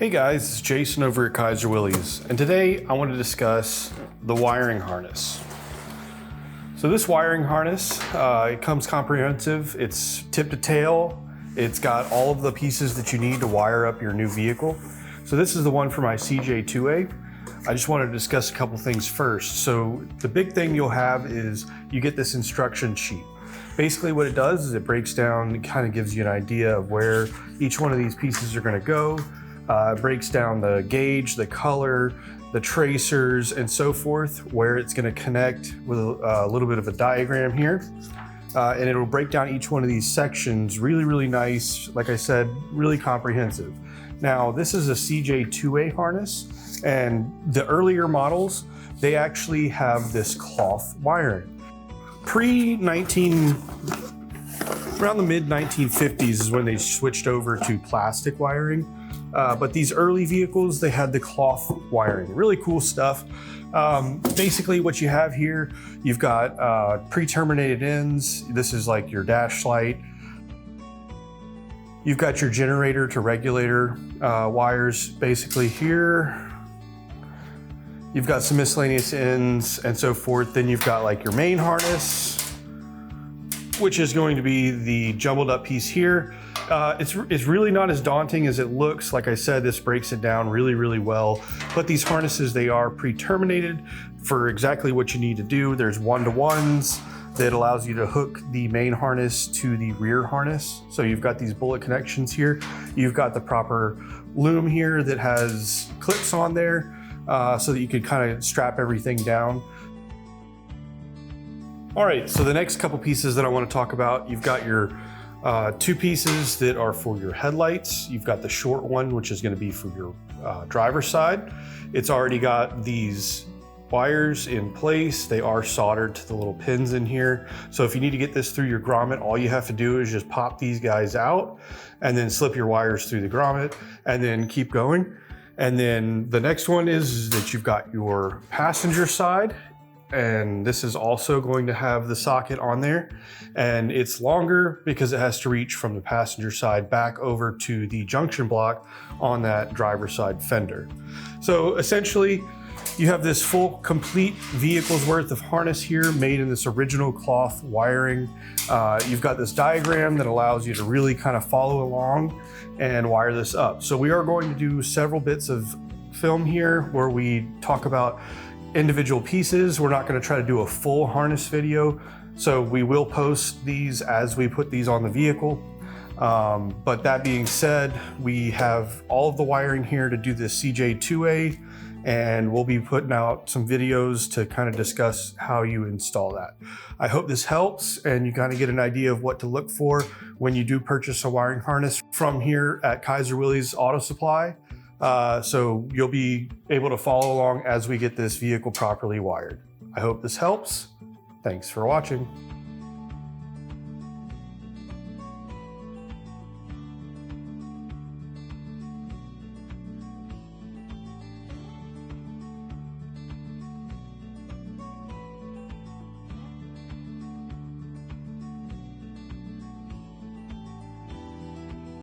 Hey guys, it's Jason over at Kaiser Willys, and today I want to discuss the wiring harness. So this wiring harness, it comes comprehensive. It's tip to tail. It's got all of the pieces that you need to wire up your new vehicle. So this is the one for my CJ-2A. I just wanted to discuss a couple things first. So the big thing you'll have is you get this instruction sheet. Basically what it does is it breaks down, it kind of gives you an idea of where each one of these pieces are going to go. It breaks down the gauge, the color, the tracers, and so forth, where it's going to connect with a little bit of a diagram here. And it'll break down each one of these sections really nice. Like I said, really comprehensive. Now, this is a CJ-2A harness, and the earlier models, they actually have this cloth wiring. Around the mid-1950s is when they switched over to plastic wiring. But these early vehicles, they had the cloth wiring. Really cool stuff. Basically what you have here, you've got pre-terminated ends. This is like your dash light. You've got your generator to regulator wires basically here. You've got some miscellaneous ends and so forth. Then you've got like your main harness, which is going to be the jumbled up piece here. It's really not as daunting as it looks. Like I said, this breaks it down really well. But these harnesses, they are pre-terminated for exactly what you need to do. There's one-to-ones that allows you to hook the main harness to the rear harness. So you've got these bullet connections here. You've got the proper loom here that has clips on there so that you can kind of strap everything down. All right, so the next couple pieces that I want to talk about, you've got your two pieces that are for your headlights. You've got the short one, which is going to be for your driver's side. It's already got these wires in place. They are soldered to the little pins in here. So if you need to get this through your grommet, all you have to do is just pop these guys out and then slip your wires through the grommet and then keep going. And then the next one is that you've got your passenger side. And this is also going to have the socket on there, and it's longer because it has to reach from the passenger side back over to the junction block on that driver's side fender. So essentially you have this full complete vehicle's worth of harness here made in this original cloth wiring. You've got this diagram that allows you to really kind of follow along and wire this up. So we are going to do several bits of film here where we talk about individual pieces. We're not going to try to do a full harness video, so we will post these as we put these on the vehicle. But that being said, we have all of the wiring here to do this CJ-2A, and we'll be putting out some videos to kind of discuss how you install that. I hope this helps and you kind of get an idea of what to look for when you do purchase a wiring harness from here at Kaiser Willys Auto Supply. So you'll be able to follow along as we get this vehicle properly wired. I hope this helps. Thanks for watching.